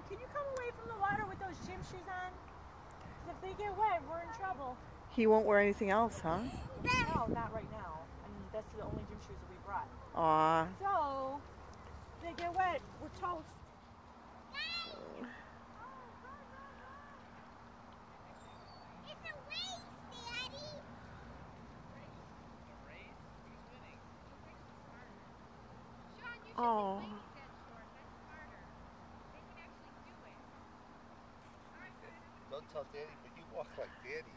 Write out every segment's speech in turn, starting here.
can you come away from the water with those gym shoes on? 'Cause if they get wet, we're in trouble. He won't wear anything else, huh? No, not right now. I mean, that's the only gym shoes that we brought. Aw. So, if they get wet, we're toast. It's a race, Daddy. Oh. Don't tell Daddy, but you walk like Daddy.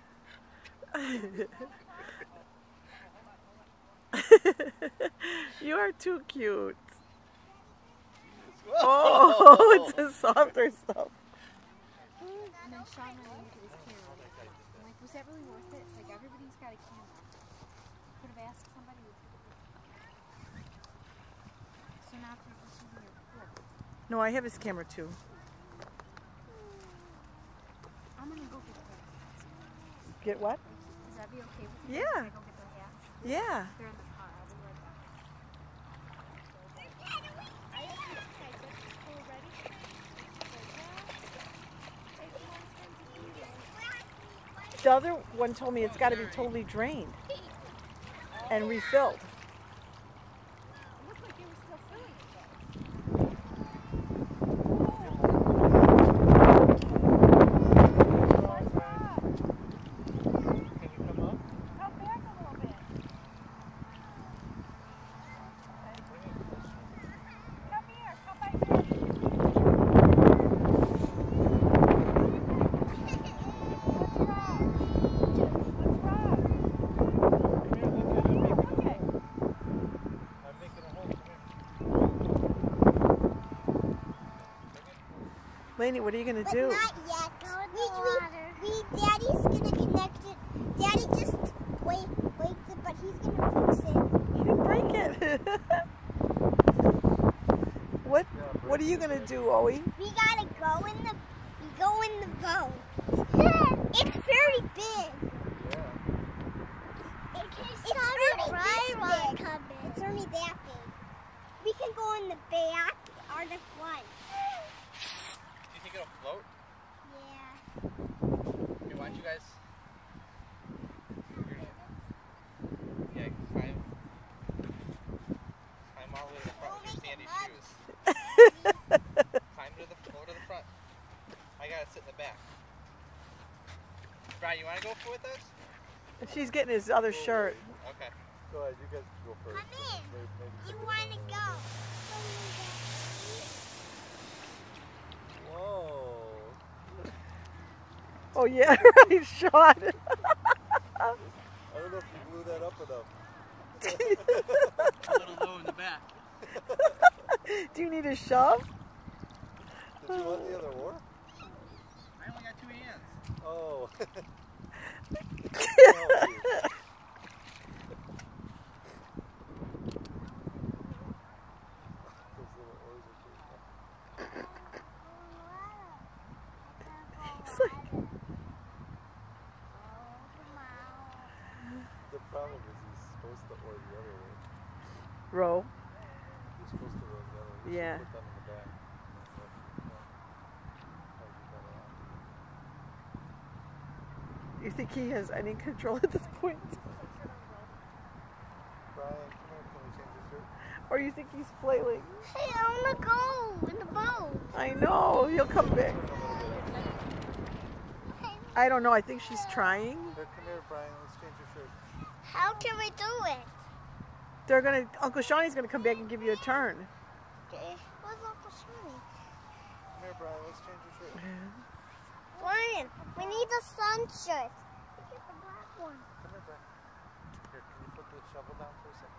You are too cute. Oh, it's the softer stuff. And then Sean ran into his camera. I'm like, was that really worth it? Like, everybody's got a camera. Could have asked somebody. So now if you're just using your foot. No, I have his camera too. I'm gonna go get the hats. Get what? Does that be okay with you? Yeah. Can I go get the hats? Yeah. They're in the car. I'll be right back. The other one told me it's got to be totally drained and refilled. Looked like you were still filling it though. Can you come up? Come back a little bit. Come here. Come by here. I'm making a hole. Come here. Lainey, what are you going to But do? not yet. Daddy's gonna connect it. Daddy just waits it, but he's gonna fix it. You didn't break it. What are you going to do, Owie? We gotta go in the boat. It's very big. Yeah. It's only big. It's only that big. We can go in the back or the front. Do you think it'll float? Yeah. Okay, why don't you guys... Yeah, climb all the way to the front with your sandy shoes. Climb go to the front. I gotta sit in the back. Brian, you wanna go with us? She's getting his other shirt. Okay. Go ahead, you guys go first. Come in. You wanna go? Whoa. Oh yeah, right, Sean. I don't know if you blew that up enough. A little low in the back. Do you need a shove? Did you want the other oar? I only got 2 hands. Oh. The problem is he's supposed to oar the other way. Row. He's supposed to row the other way. Yeah. Put them in the back. Do you think he has any control at this point? Brian, come here. Can we change your shirt? Or you think he's flailing? Hey, I wanna go in the boat. I know, he'll come back. Turn a little bit. I don't know, I think she's trying. Here, come here, Brian. Let's change your shirt. How can we do it? They're gonna, Uncle Shawnee's gonna come back and give you a turn. Okay. Where's Uncle Shirley? Come here, Brian. Let's change your shirt. Brian, we need a sun shirt. Look at the black one. Come here, Brian. Here, can you put the shovel down for a second?